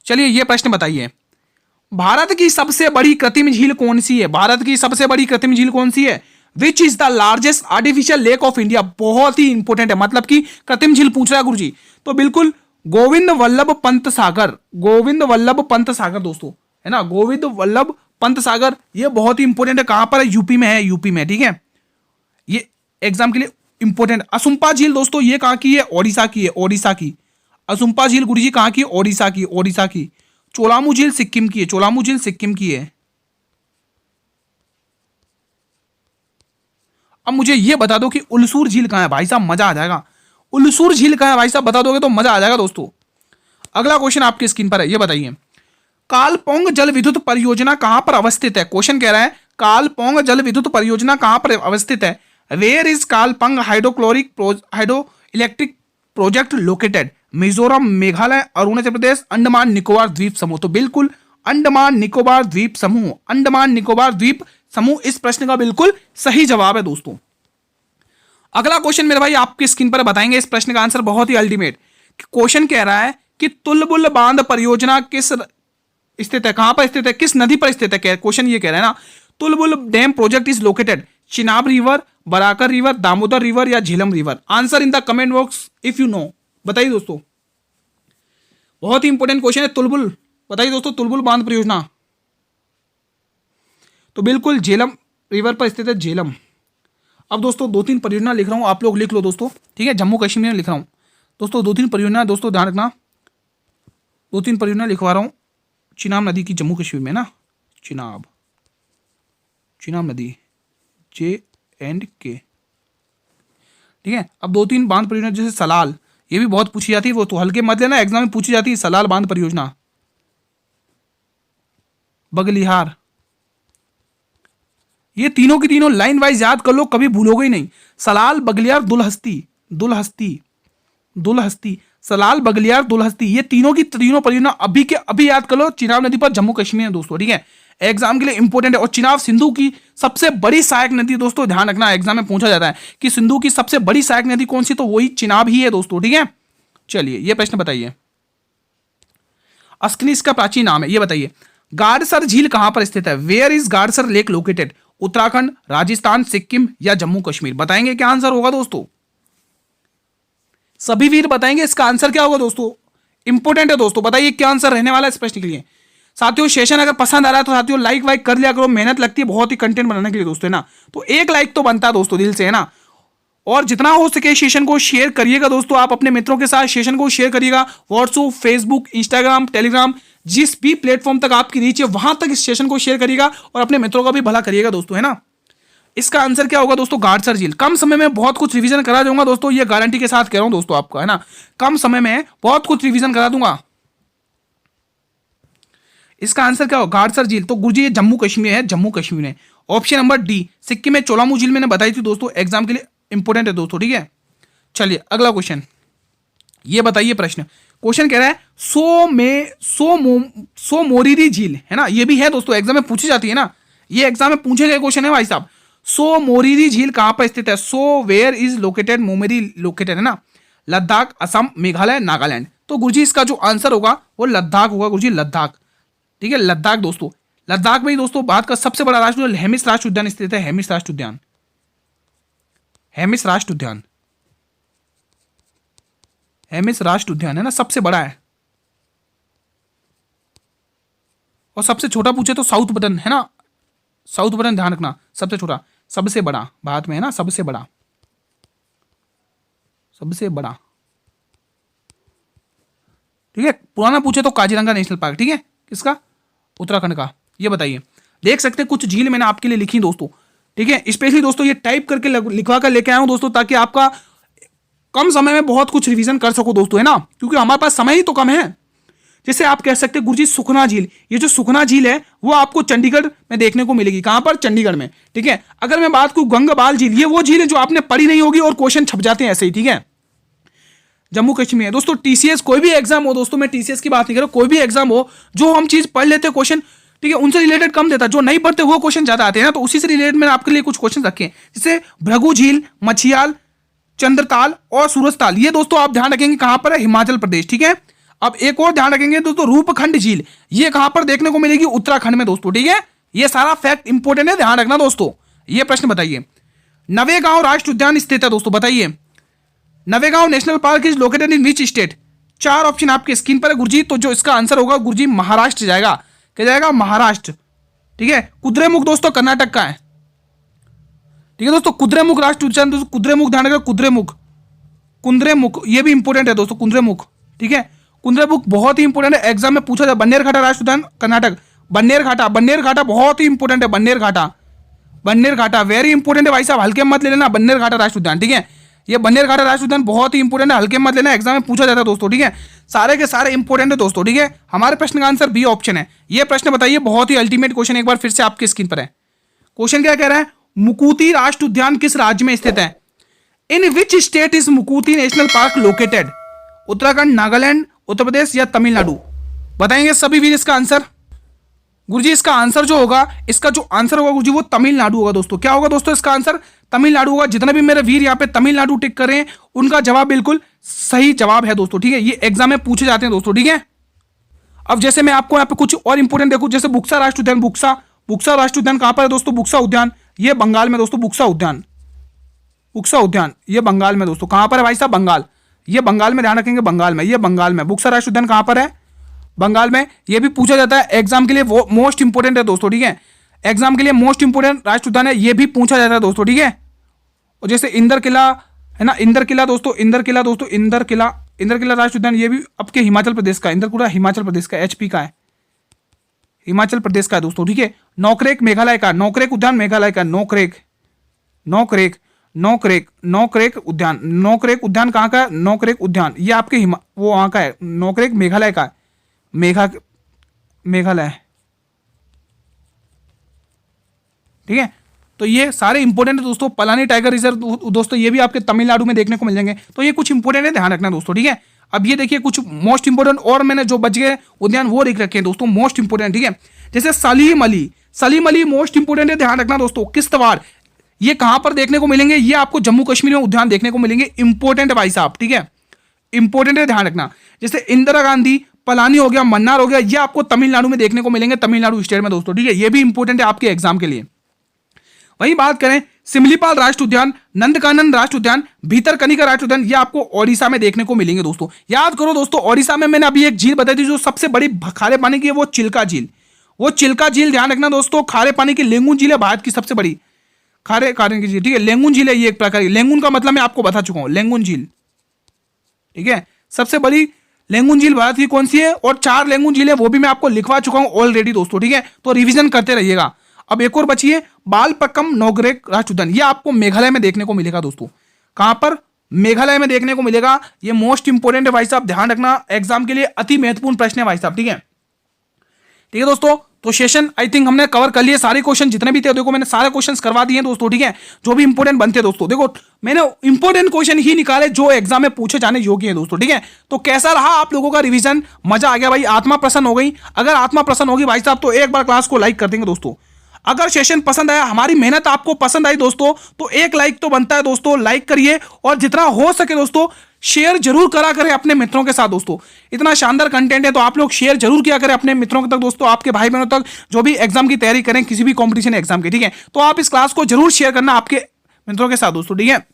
Speaker 1: चलिए ये प्रश्न बताइए, भारत की सबसे बड़ी कृत्रिम झील कौन सी है, भारत की सबसे बड़ी कृत्रिम झील कौन सी है, विच is the largest artificial lake of India, बहुत ही इंपोर्टेंट है, मतलब कि कृत्रिम झील पूछ रहा है गुरुजी, तो बिल्कुल गोविंद वल्लभ पंत सागर, गोविंद वल्लभ पंत सागर दोस्तों, है ना, गोविंद वल्लभ पंत सागर, ये बहुत ही इंपोर्टेंट है, कहां पर है, यूपी में है, यूपी में, ठीक है, ये एग्जाम के लिए इंपोर्टेंट। असुम्पा झील दोस्तों ये कहां की है, ओडिशा की है, ओडिशा की। असुम्पा झील गुरुजी कहां की, ओडिशा की, ओडिशा की। चोलामू झील सिक्किम की है, चोलामू झील सिक्किम की है। अब मुझे ये बता दो कि उलसूर झील कहां है, भाई साहब मजा आ जाएगा, उलसूर झील कहां है भाई साहब, बता दोगे तो मजा आ जाएगा दोस्तों। अगला क्वेश्चन आपकी स्क्रीन पर है, ये बताइए कालपोंग जल विद्युत परियोजना कहां पर अवस्थित है, क्वेश्चन कह रहा है कालपोंग जल विद्युत परियोजना कहां पर अवस्थित है, where is Kalpong hydro electric project located, Mizoram, Meghalaya, Arunachal Pradesh, Andaman Nicobar द्वीप समूह, तो बिल्कुल अंडमान निकोबार द्वीप समूह, अंडमान निकोबार द्वीप समूह इस प्रश्न का बिल्कुल सही जवाब है दोस्तों। अगला क्वेश्चन मेरे भाई आपकी स्क्रीन पर बताएंगे, इस प्रश्न का आंसर बहुत ही अल्टीमेट। क्वेश्चन कह रहा है कि तुलबुल बांध परियोजना किस स्थित है, कहां पर स्थित है, किस नदी पर स्थित है, क्वेश्चन ये कह रहा है ना, Tulbul dam project is located Chenab river, Barakar river, Damodar river या Jhelum river, answer in the comment box if you know, बताइए दोस्तों, बहुत ही इंपोर्टेंट क्वेश्चन है, तुलबुल, बताइए दोस्तों, तुलबुल बांध परियोजना, तो बिल्कुल झेलम रिवर पर स्थित है, झेलम। अब दोस्तों दो तीन परियोजना लिख रहा हूं, आप लोग लिख लो दोस्तों, ठीक है, जम्मू कश्मीर में लिख रहा हूं दोस्तों, दो तीन परियोजना दोस्तों, ध्यान रखना, दो तीन परियोजना लिखवा रहा हूं, चिनाब नदी की, जम्मू कश्मीर में ना, चिनाब नदी, JNK, ठीक है। अब दो तीन बांध परियोजना जैसे सलाल, ये भी बहुत पूछी जाती है, वो तो हल्के मत लेना, एग्जाम में पूछी जाती है, सलाल बांध परियोजना, बगलिहार, ये तीनों की तीनों लाइन वाइज याद कर लो, कभी भूलोगे ही नहीं, सलाल, बगलियार, दुलहस्ती, सलाल, बगलियार, दुलहस्ती, ये तीनों की तीनों परियोजना अभी के अभी याद कर लो, चिनाब नदी पर, जम्मू कश्मीर में दोस्तों, ठीक है, एग्जाम के लिए इंपोर्टेंट है। और चिनाब सिंधु की सबसे बड़ी सहायक नदी दोस्तों, ध्यान रखना, एग्जाम में पूछा जाता है कि सिंधु की सबसे बड़ी सहायक नदी कौन सी, तो वही चिनाब ही है दोस्तों, ठीक है। चलिए ये प्रश्न बताइए, अस्कनी इसका प्राचीन नाम है, ये बताइए गाडसर झील कहां पर स्थित है, where is Gadsar lake located, Uttarakhand, Rajasthan, Sikkim या जम्मू कश्मीर, बताएंगे क्या आंसर होगा दोस्तों, सभी वीर बताएंगे इसका आंसर क्या होगा दोस्तों, इंपोर्टेंट है दोस्तों, बताइए क्या आंसर रहने वाला है इस प्रश्न के लिए। साथियों सेशन अगर पसंद आ रहा है तो साथियों लाइक वाइक कर लिया करो, मेहनत लगती है बहुत ही कंटेंट बनाने के लिए दोस्तों, है ना, तो एक लाइक तो बनता है दोस्तों दिल से, है ना, और जितना हो सके सेशन को शेयर करिएगा दोस्तों, आप अपने मित्रों के साथ सेशन को शेयर करिएगा, व्हाट्सएप, फेसबुक, इंस्टाग्राम, टेलीग्राम, जिस भी प्लेटफॉर्म तक आपकी रीच है वहां तक इस सेशन को शेयर करिएगा और अपने मित्रों का भी भला करिएगा दोस्तों, है ना। इसका आंसर क्या होगा दोस्तों, गाडसर झील। कम समय में बहुत कुछ रिवीजन करा दूंगा दोस्तों, ये गारंटी के साथ कह रहा हूं दोस्तों आपका, है ना, कम समय में बहुत कुछ रिवीजन करा दूंगा। इसका आंसर क्या होगा, गाडसर झील, तो गुरुजी ये जम्मू कश्मीर है, जम्मू कश्मीर है। ऑप्शन नंबर डी सिक्किम में चोलामू झील मैंने बताई थी दोस्तों, एग्जाम के लिए इंपोर्टेंट है दोस्तों, ठीक है। चलिए अगला क्वेश्चन, ये बताइए प्रश्न, क्वेश्चन कह रहा है सोमोरिरी झील, है ना, ये भी है दोस्तों, एग्जाम में पूछी जाती है ना, ये एग्जाम में पूछे गए क्वेश्चन है भाई साहब। सोमोरिरी झील कहां पर स्थित है, सो वेयर इज लोकेटेड, मोमेरी लोकेटेड, है ना, लद्दाख, असम, मेघालय, नागालैंड, तो गुरुजी इसका जो आंसर होगा वो लद्दाख होगा गुरुजी, लद्दाख। ठीक है, लद्दाख दोस्तों। लद्दाख में ही दोस्तों भारत का सबसे बड़ा राष्ट्र हेमिस राष्ट्र उद्यान स्थित है, हेमिस राष्ट्र उद्यान, हेमिस राष्ट्र उद्यान, हेमिस राष्ट्र उद्यान है ना, सबसे बड़ा है। और सबसे छोटा पूछे तो साउथ बटन है ना, साउथ बटन ध्यान रखना, सबसे छोटा, सबसे बड़ा भारत में है ना, सबसे बड़ा, सबसे बड़ा। ठीक है, पुराना पूछे तो काजीरंगा नेशनल पार्क। ठीक है, किसका? उत्तराखंड का। ये बताइए, देख सकते हैं कुछ झील मैंने आपके लिए लिखी दोस्तों। ठीक है, स्पेशली दोस्तों ये टाइप करके लिखवा कर लेके आया हूं दोस्तों, ताकि आपका कम समय में बहुत कुछ रिवीजन कर सको दोस्तों, है ना, क्योंकि हमारे पास समय ही तो कम है। जैसे आप कह सकते हैं गुरुजी सुखना झील, ये जो सुखना झील है वो आपको चंडीगढ़ में देखने को मिलेगी। कहां पर? चंडीगढ़ में। ठीक है, अगर मैं बात करूं गंगाबाल झील, ये वो झील है जो आपने पढ़ी नहीं होगी और क्वेश्चन छप जाते हैं ऐसे ही। ठीक है, जम्मू कश्मीर है दोस्तों। टीसीएस कोई भी एग्जाम हो दोस्तों, मैं टीसीएस की बात नहीं कर रहा, कोई भी एग्जाम हो, जो हम चीज पढ़ लेते हैं क्वेश्चन, ठीक है, उनसे रिलेटेड कम देता, जो नहीं पढ़ते वो क्वेश्चन ज्यादा आते हैं ना, तो उसी से रिलेटेड मैंने आपके लिए कुछ क्वेश्चन रखे हैं, जैसे भृगु झील, मछियाल, चंद्रताल और सूरजताल। ये दोस्तों आप ध्यान रखेंगे कहां पर है? हिमाचल प्रदेश। ठीक है, अब एक और ध्यान रखेंगे दोस्तों, रूपखंड झील, ये कहां पर देखने को मिलेगी? उत्तराखंड में दोस्तों। ठीक है, ये सारा फैक्ट इंपॉर्टेंट है, ध्यान रखना दोस्तों। ये प्रश्न बताइए, नवेगांव राष्ट्रीय उद्यान स्थित है दोस्तों, बताइए Navegaon national park is located in which state? 4 option आपके स्क्रीन पर है गुरुजी, तो जो इसका आंसर होगा गुरुजी महाराष्ट्र जाएगा। क्या जाएगा? महाराष्ट्र। ठीक है, कुद्रेमुख दोस्तों कर्नाटक का है। ठीक है दोस्तों, कुद्रेमुख राष्ट्रीय उद्यान दोस्तों, कुद्रेमुख ध्यान रखना, कुद्रेमुख, कुंद्रेमुख, ये भी इंपॉर्टेंट है दोस्तों, कुंद्रेमुख। ठीक है, कुंद्रेमुख बहुत ही इंपॉर्टेंट है, एग्जाम में पूछा जाए। बन्नेरघाटा राष्ट्रीय उद्यान कर्नाटक, बन्नेरघाटा, बन्नेरघाटा बहुत ही इंपॉर्टेंट है, बन्नेरघाटा, बन्नेरघाटा वेरी इंपॉर्टेंट है भाई साहब, हल्के मत ले लेना, बन्नेरघाटा राष्ट्रीय उद्यान। ठीक है, ये बन्नेरघाटा राष्ट्रीय उद्यान बहुत ही इंपॉर्टेंट है, हल्के मत लेना, एग्जाम में पूछा जाता है दोस्तों। ठीक है, सारे के सारे इंपॉर्टेंट है दोस्तों। ठीक है, हमारे प्रश्न का आंसर बी ऑप्शन है। ये प्रश्न बताइए, बहुत ही अल्टीमेट क्वेश्चन, एक बार फिर से आपके स्क्रीन पर है। क्वेश्चन क्या कह रहा है? मुकुति राष्ट्रीय उद्यान किस राज्य में स्थित है? In which state is Mukurthi national park located? Uttarakhand, Nagaland, Uttar Pradesh या तमिलनाडु? बताएंगे सभी वीर इसका आंसर। गुरुजी इसका आंसर जो होगा, इसका जो आंसर होगा गुरुजी वो तमिलनाडु होगा दोस्तों। क्या होगा दोस्तों इसका आंसर? तमिलनाडु होगा। जितने भी मेरे वीर यहाँ पे तमिलनाडु टिक कर रहे हैं, उनका जवाब बिल्कुल सही जवाब है दोस्तों। ठीक है, ये एग्जाम में पूछे जाते हैं दोस्तों। ठीक है, अब जैसे मैं आपको यहाँ पे कुछ और इंपोर्टेंट देखूं, जैसे बुक्सा राष्ट्रीय उद्यान, बुक्सा, बुक्सा राष्ट्रीय उद्यान कहां पर है दोस्तों? बुक्सा उद्यान, ये बंगाल में दोस्तों, बुक्सा उद्यान, बुक्सा उद्यान ये बंगाल में दोस्तों। कहां पर है भाई साहब? बंगाल, ये बंगाल में, ध्यान रखेंगे बंगाल में, ये बंगाल में बुक्सा राष्ट्रीय उद्यान कहां पर है? बंगाल में। ये भी पूछा जाता है एग्जाम के लिए, वो मोस्ट इंपोर्टेंट है दोस्तों। ठीक है, एग्जाम के लिए मोस्ट इंपोर्टेंट राष्ट्रीय उद्यान है, ये भी पूछा जाता है दोस्तों। ठीक है, और जैसे इंदर किला है ना, इंदर किला दोस्तों, इंदर किला दोस्तों, इंदर किला, इंदर किला राष्ट्रीय उद्यान, ये भी आपके हिमाचल प्रदेश का, इंदर किला हिमाचल प्रदेश का, एचपी का है, हिमाचल प्रदेश का है दोस्तों। ठीक है, नौकरेक मेघालय का, नौकरेक उद्यान मेघालय का, नौकरेक, नौकरेक, नौकरेक, नौकरेक उद्यान, नौकरेक उद्यान कहाँ का है? नौकरेक उद्यान ये आपके वो वहाँ का है, नौकरेक मेघालय का है, मेघालय। ठीक है, तो ये सारे इंपॉर्टेंट है दोस्तों। पलानी टाइगर रिजर्व दोस्तों, ये भी आपके तमिलनाडु में देखने को मिल जाएंगे। तो ये कुछ इंपॉर्टेंट है, ध्यान रखना दोस्तों। ठीक है, अब ये देखिए कुछ मोस्ट इंपोर्टेंट और मैंने जो बच गए उद्यान वो लिख रखे हैं दोस्तों, मोस्ट इंपोर्टेंट। ठीक है, जैसे सलीम अली, सलीम अली मोस्ट इंपोर्टेंट है, ध्यान रखना दोस्तों। किश्तवाड़, ये कहां पर देखने को मिलेंगे? ये आपको जम्मू कश्मीर में उद्यान देखने को मिलेंगे, इंपॉर्टेंट है भाई साहब। ठीक है, इंपॉर्टेंट है, ध्यान रखना। जैसे इंदिरा गांधी, पलानी हो गया, मन्नार हो गया, ये आपको तमिलनाडु में देखने को मिलेंगे, तमिलनाडु स्टेट में दोस्तों। ठीक है, ये भी इंपॉर्टेंट है आपके एग्जाम के लिए। वहीं बात करें सिमलीपाल राष्ट्रीय उद्यान, नंदकानन राष्ट्रीय उद्यान, भीतरकनिका राष्ट्रीय उद्यान, ये आपको ओडिशा में देखने को मिलेंगे दोस्तों। याद करो दोस्तों, ओडिशा में मैंने अभी एक झील बताई थी जो सबसे बड़ी खारे पानी की है, वो चिल्का झील, वो चिल्का झील, ध्यान रखना दोस्तों। खारे पानी की लेंगुन झील है भारत की सबसे बड़ी खारे पानी की झील। ठीक है, लेंगुन झील है ये एक प्रकार की, लेंगुन का मतलब मैं आपको बता चुका हूं, लेंगुन झील। ठीक है, सबसे बड़ी लेंगुन झील भारत की कौन सी है, और 4 लेंगुन झील है वो भी मैं आपको लिखवा चुका हूं ऑलरेडी दोस्तों। ठीक है, तो रिवीजन करते रहिएगा। अब एक और बची है बालपक्कम नौगरेक राष्ट्रीय उद्यान, ये आपको मेघालय में देखने को मिलेगा दोस्तों। कहां पर? मेघालय में देखने को मिलेगा। ये मोस्ट इंपोर्टेंट है भाई साहब, ध्यान रखना, एग्जाम के लिए अति महत्वपूर्ण प्रश्न है भाई साहब। ठीक है, ठीक है दोस्तों, तो सेशन आई थिंक हमने कवर कर लिए सारे क्वेश्चन जितने भी थे। देखो मैंने सारे क्वेश्चंस करवा दिए दोस्तों। ठीक है, जो भी इंपॉर्टेंट बनते हैं दोस्तों, देखो मैंने इंपॉर्टेंट क्वेश्चन ही निकाले जो एग्जाम में पूछे जाने योग्य है दोस्तों। ठीक है, तो कैसा रहा आप लोगों का रिवीजन? मजा आ गया भाई? आत्मा प्रसन्न हो गई? अगर आत्मा प्रसन्न होगी भाई साहब तो एक बार क्लास को लाइक कर देंगे दोस्तों। अगर सेशन पसंद आया, हमारी मेहनत आपको पसंद आई दोस्तों, तो एक लाइक तो बनता है दोस्तों, लाइक करिए और जितना हो सके दोस्तों शेयर जरूर करा करें अपने मित्रों के साथ दोस्तों। इतना शानदार कंटेंट है तो आप लोग शेयर जरूर किया करें अपने मित्रों तक दोस्तों, आपके भाई बहनों तक जो भी एग्जाम की तैयारी करें, किसी भी कॉम्पिटिशन एग्जाम की, ठीक है। तो आप इस क्लास को जरूर शेयर करना आपके मित्रों के साथ दोस्तों, ठीक है।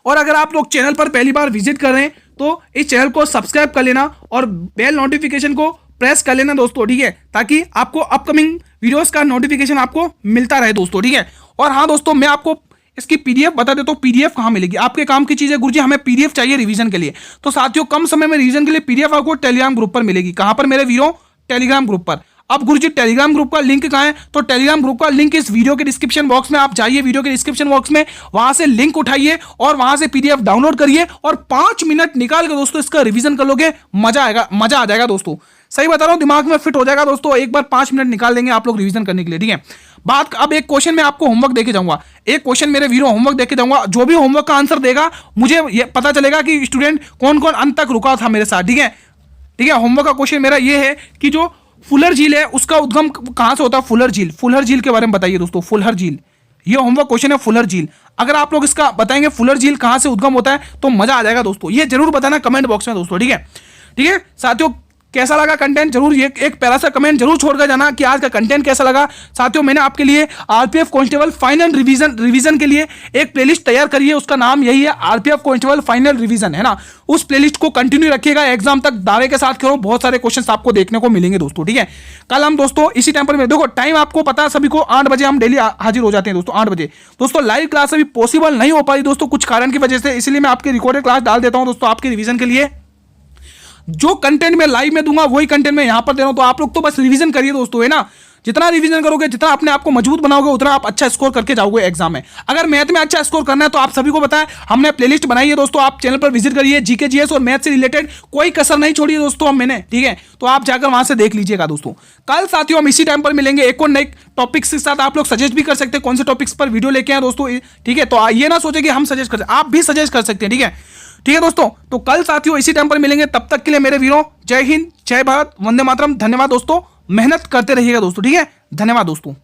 Speaker 1: और अगर आप लोग चैनल पर पहली बार विजिट कर रहे हैं तो इस चैनल को सब्सक्राइब कर लेना और बेल नोटिफिकेशन को प्रेस कर लेना दोस्तों, ठीक है, ताकि आपको अपकमिंग वीडियोस का नोटिफिकेशन आपको मिलता रहे दोस्तों, ठीक है। और हाँ दोस्तों, मैं आपको इसकी पीडीएफ बता देता हूँ। पीडीएफ कहाँ मिलेगी, आपके काम की चीज है गुरुजी, हमें पीडीएफ चाहिए रिवीजन के लिए। तो साथियों, कम समय में रिवीजन के लिए पीडीएफ आपको टेलीग्राम ग्रुप पर मिलेगी। कहां पर मेरे वीरों? टेलीग्राम ग्रुप पर। अब गुरुजी टेलीग्राम ग्रुप का लिंक कहां है? तो टेलीग्राम ग्रुप का लिंक इस वीडियो के डिस्क्रिप्शन बॉक्स में, आप जाइए वीडियो के डिस्क्रिप्शन बॉक्स में, वहां से लिंक उठाइए और वहां से पीडीएफ डाउनलोड करिए और 5 मिनट निकाल के दोस्तों इसका रिवीजन कर लोगे, मजा आएगा, मजा आ जाएगा दोस्तों। सही बता रहा हूं, दिमाग में फिट हो जाएगा दोस्तों। एक बार 5 मिनट निकाल देंगे आप लोग रिवीजन करने के लिए, ठीक है। बात अब एक क्वेश्चन में आपको होमवर्क देके जाऊंगा, एक क्वेश्चन मेरे वीरो होमवर्क देके जाऊंगा। जो भी होमवर्क का आंसर देगा मुझे ये पता चलेगा कि स्टूडेंट कौन कौन अंत तक रुका था मेरे साथ, ठीक है, ठीक है। होमवर्क का क्वेश्चन मेरा ये है कि जो फुलर झील है उसका उद्गम कहां से होता है? फुलर झील, फुलर झील के बारे में बताइए दोस्तों। फुलर झील, ये होमवर्क क्वेश्चन है, फुलर झील। अगर आप लोग इसका बताएंगे फुलर झील कहां से उद्गम होता है तो मजा आ जाएगा दोस्तों। ये जरूर बताना कमेंट बॉक्स में दोस्तों, ठीक है, ठीक है। साथियों, कैसा लगा कंटेंट जरूर एक प्यारा सा कमेंट जरूर छोड़कर जाना कि आज का कंटेंट कैसा लगा। साथियों, मैंने आपके लिए आरपीएफ कांस्टेबल फाइनल रिवीजन के लिए एक प्लेलिस्ट तैयार करी है, उसका नाम यही है, आरपीएफ कांस्टेबल फाइनल रिवीजन, है ना। उस प्लेलिस्ट को कंटिन्यू रखिएगा, एग्जाम तक दावे के साथ करो, बहुत सारे क्वेश्चंस आपको देखने को मिलेंगे दोस्तों, ठीक है। कल हम दोस्तों इसी टाइम पर, देखो टाइम आपको पता है सभी को, 8 बजे हम डेली हाजिर हो जाते हैं दोस्तों, 8 बजे। दोस्तों लाइव क्लास अभी पॉसिबल नहीं हो पाई दोस्तों कुछ कारण की वजह से, इसलिए मैं आपकी रिकॉर्डेड क्लास डाल देता हूं दोस्तों आपके रिवीजन के लिए। जो कंटेंट मैं लाइव में दूंगा वही कंटेंट मैं यहां पर दे रहा हूं, तो आप लोग तो बस रिवीजन करिए दोस्तों, है ना। जितना रिवीजन करोगे, जितना अपने आप को मजबूत बनाओगे, उतना आप अच्छा स्कोर करके जाओगे एग्जाम में। अगर मैथ में अच्छा स्कोर करना है तो आप सभी को बताएं, हमने प्लेलिस्ट बनाई है दोस्तों, आप चैनल पर विजिट करिए। जीके जीएस और मैथ से रिलेटेड कोई कसर नहीं छोड़ी है दोस्तों मैंने, ठीक है, तो आप जाकर वहां से देख लीजिएगा दोस्तों। कल साथियों हम इसी टाइम पर मिलेंगे एक और नए टॉपिक्स के साथ। आप लोग सजेस्ट भी कर सकते हैं कौन से टॉपिक्स पर वीडियो लेके आए दोस्तों, ठीक है। तो ये ना सोचे कि हम सजेस्ट कर, आप भी सजेस्ट कर सकते हैं, ठीक है, ठीक है दोस्तों। तो कल साथियों इसी टाइम पर मिलेंगे, तब तक के लिए मेरे वीरों जय हिंद, जय भारत, वंदे मातरम। धन्यवाद दोस्तों, मेहनत करते रहिएगा दोस्तों, ठीक है, धन्यवाद दोस्तों।